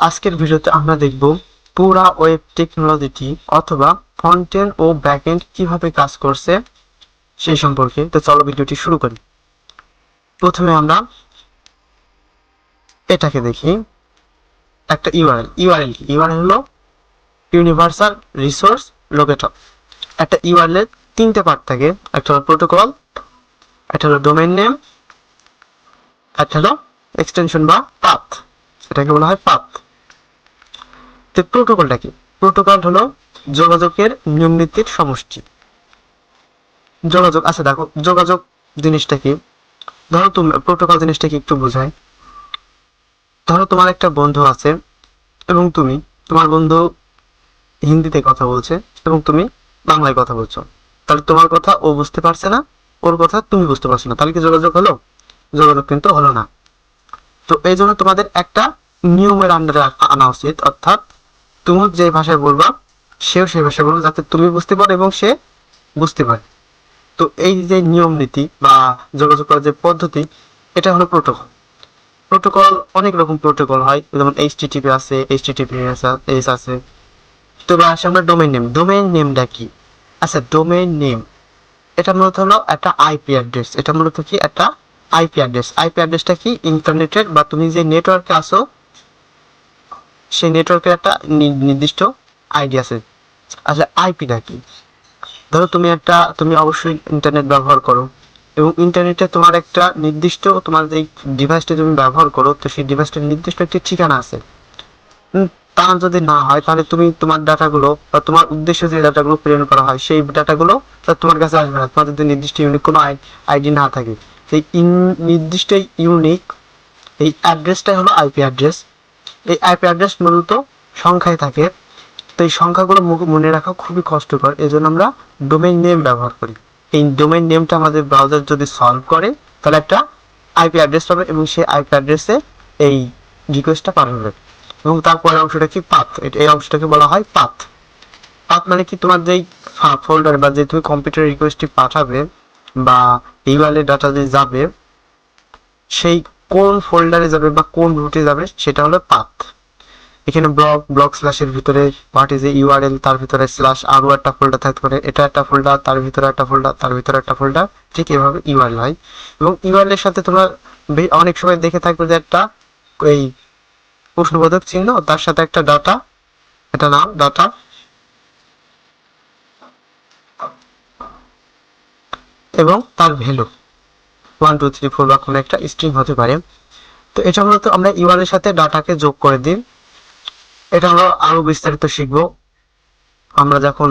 আজকের ভিডিওতে আমরা দেখব পুরা ওয়েব টেকনোলজিটি অথবা ফ্রন্ট এন্ড ও ব্যাক এন্ড কিভাবে কাজ করছে সেই সম্পর্কে। তো চলো ভিডিওটি শুরু করি। প্রথমে আমরা এটাকে দেখি, একটা ইউআরএল কি? ইউআরএল হলো ইউনিভার্সাল রিসোর্স লোকেটর। একটা ইউআরএল এর তিনটে পার্ট থাকে, একটা হলো প্রোটোকল, একটা হলো ডোমেইন নেম, একটা হলো এক্সটেনশন বা পাথ, এটাকে বলা হয় পাথ। তো প্রোটোকলটা কি? প্রোটোকল হলো যোগাযোগের নিয়ম নীতির সমষ্টি। যোগাযোগ, আচ্ছা দেখো যোগাযোগ জিনিসটা কি, ধরো তুমি প্রোটোকল জিনিসটা কি একটু বোঝাই। ধরো তোমার একটা বন্ধু আছে এবং তোমার বন্ধু হিন্দিতে কথা বলছে এবং তুমি বাংলায় কথা বলছো, তাহলে তোমার কথা ও বুঝতে পারছে না, ওর কথা তুমি বুঝতে পারছো না, তাহলে কি যোগাযোগ হলো? যোগাযোগ কিন্তু হলো না। তো এই জন্য তোমাদের একটা নিয়মের আন্ডারে আনা উচিত, অর্থাৎ তুমি যে ভাষায় বলবা সেও সেই ভাষায় বলবে, যাতে তুমি বুঝতে পারো এবং সে বুঝতে পারে। তো এই যে নিয়ম নীতি বা যোগাযোগ করার যে পদ্ধতি, এটা হলো প্রোটোকল। প্রোটোকল অনেক রকম প্রোটোকল হয়, যেমন এইচটিটিপি আছে, এইচটিটিপিএস আছে। তো এবার আসে আমরা ডোমেইন নেম। ডোমেইন নেমটা কি? আচ্ছা, ডোমেইন নেম এটা মূলত হলো একটা আইপি অ্যাড্রেস। এটা মূলত কি? একটা আইপি অ্যাড্রেস। আইপি অ্যাড্রেসটা কি? ইন্টারনেটের বা তুমি যে নেটওয়ার্কে আসো সেই নেটওয়ার্কের একটা নির্দিষ্ট আইডি আছে। আচ্ছা, আইপিটা কি? ধরো তুমি অবশ্যই ইন্টারনেট ব্যবহার করো এবং ইন্টারনেটে তোমার একটা নির্দিষ্ট, তোমার যে ডিভাইসটা তুমি ব্যবহার করো, তো সেই ডিভাইসটার নির্দিষ্ট একটি ঠিকানা আছে। তা যদি না হয় তাহলে তুমি তোমার ডাটাগুলো বা তোমার উদ্দেশ্যে যে ডাটাগুলো প্রেরণ করা হয় সেই ডাটাগুলো তোমার কাছে আসবে না, তোমার যদি নির্দিষ্ট ইউনিক কোনো আইডি না থাকে। সেই নির্দিষ্ট ইউনিক এই অ্যাড্রেসটাই হলো আইপি অ্যাড্রেস। এই আইপি অ্যাড্রেস মূলত সংখ্যায় থাকে। তো এই সংখ্যাগুলো মনে রাখা খুবই কষ্টকর, এজন্য আমরা ডোমেইন নেম ব্যবহার করি। এই ডোমেইন নেমটা আমাদের ব্রাউজার যদি সলভ করে তাহলে একটা আইপি অ্যাড্রেস পাবে এবং সেই আইপি অ্যাড্রেসে এই রিকোয়েস্টটা পাঠাবে। এবং তারপরে অংশটা কি? পাথ। এই অংশটাকে বলা হয় পাথ। পাথ মানে কি? তোমার যেই ফোল্ডার বা যে তুমি কম্পিউটার রিকোয়েস্টটি পাঠাবে বা ইমেইলে ডাটা যে যাবে, সেই কোন ফোল্ডারে যাবে বা কোন রুটে যাবে সেটা হলো পাথ। এখানে ব্লক স্ল্যাশের ভিতরে হোয়াট ইজ এ ইউআরএল, তার ভিতরে স্ল্যাশ আরও একটা ফোল্ডার থাকতে পারে, এটা একটা ফোল্ডার, তার ভিতরে একটা ফোল্ডার, তার ভিতরে একটা ফোল্ডার, ঠিক এভাবে ইউআরএল হয়। এবং ইউআরএল এর সাথে তোমরা অনেক সময় দেখে থাকবে যে একটা এই প্রশ্নবোধক চিহ্ন, তার সাথে একটা ডাটা, এটা নাম ডাটা, এবং তার ভ্যালু 1 2 3 4 বা কোনো একটা স্ট্রিং হতে পারে। তো এটা মূলত আমরা ইউআরএল এর সাথে ডাটাকে যোগ করে দিই। এটা আমরা আরো বিস্তারিত শিখবো আমরা যখন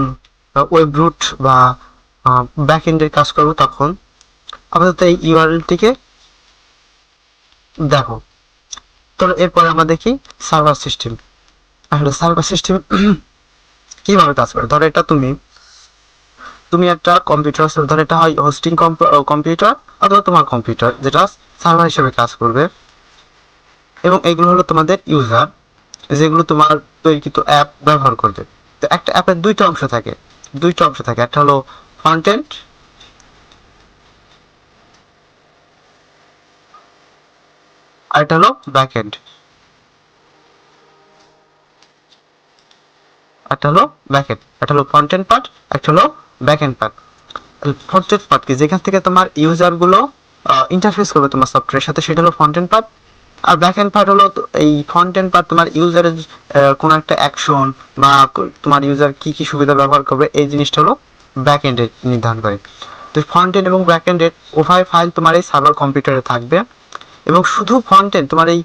ওয়েব রুট বা ব্যাকএন্ডের কাজ করব তখন। আপাতত এই ইউআরএলটিকে দেখো। তো এরপরে আমরা দেখি সার্ভার সিস্টেম। আসলে সার্ভার সিস্টেম কিভাবে কাজ করে। ধরো এটা তুমি একটা কম্পিউটার, ধরো এটা হয় হোস্টিং কম্পিউটার অথবা তোমার কম্পিউটার, যেটা সার্ভার হিসেবে কাজ করবে। এবং এগুলো হলো তোমাদের ইউজার, যেগুলো তোমার তৈরিকৃত অ্যাপ ব্যবহার করবে। তো একটা অ্যাপের দুইটা অংশ থাকে। একটা হলো ফ্রন্ট এন্ড, আর এটা হলো ব্যাক এন্ড। একটা হলো ব্যাক এন্ড, একটা হলো ফ্রন্ট এন্ড পার্ট, একটা হলো back end part. Front end part কি? যেখান থেকে তোমার ইউজার গুলো ইন্টারফেস করবে তোমার সফটওয়্যারের সাথে, সেটা হলো ফ্রন্ট এন্ড পার্ট। আর ব্যাক এন্ড পার্ট হলো এই ফ্রন্ট এন্ড পার্ট তোমার ইউজারের কোনো একটা অ্যাকশন বা তোমার ইউজার কি কি সুবিধা ব্যবহার করবে এই জিনিসটা হলো ব্যাক এন্ডে নির্ধারণ করে। তো ফ্রন্ট এন্ড এবং ব্যাক এন্ডের উভয় ফাইল তোমার এই সার্ভার কম্পিউটারে থাকবে। এবং শুধু ফ্রন্ট এন্ড তোমার এই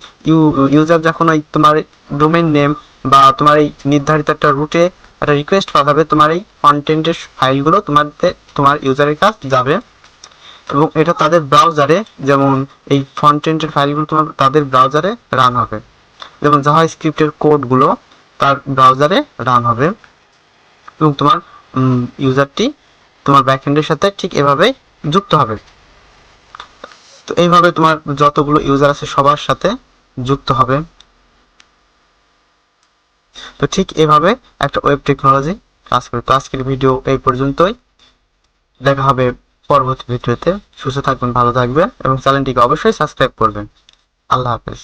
ইউজার যখন ওই তোমার ডোমেইন নেম বা তোমার এই নির্ধারিত একটা রুটে একটা রিকোয়েস্ট পাঠাবে, তোমার এই ফ্রন্ট এন্ডের ফাইলগুলো তোমার ইউজারের কাছে যাবে এবং এটা তাদের ব্রাউজারে, যেমন এই ফ্রন্ট এন্ডের ফাইলগুলো তোমার তাদের ব্রাউজারে রান হবে, যেমন জাভা স্ক্রিপ্টের কোডগুলো তার ব্রাউজারে রান হবে এবং তোমার ইউজারটি তোমার ব্যাকএন্ডের সাথে ঠিক এভাবেই যুক্ত হবে। তো এইভাবে তোমার যতগুলো ইউজার আছে সবার সাথে যুক্ত হবে। তো ঠিক এভাবে একটা ওয়েব টেকনোলজি কাজ করে। তো আজকের ভিডিও এই পর্যন্তই, দেখা হবে পরবর্তী ভিডিওতে। সুস্থ থাকবেন, ভালো থাকবেন এবং চ্যানেলটিকে অবশ্যই সাবস্ক্রাইব করবেন। আল্লাহ হাফেজ।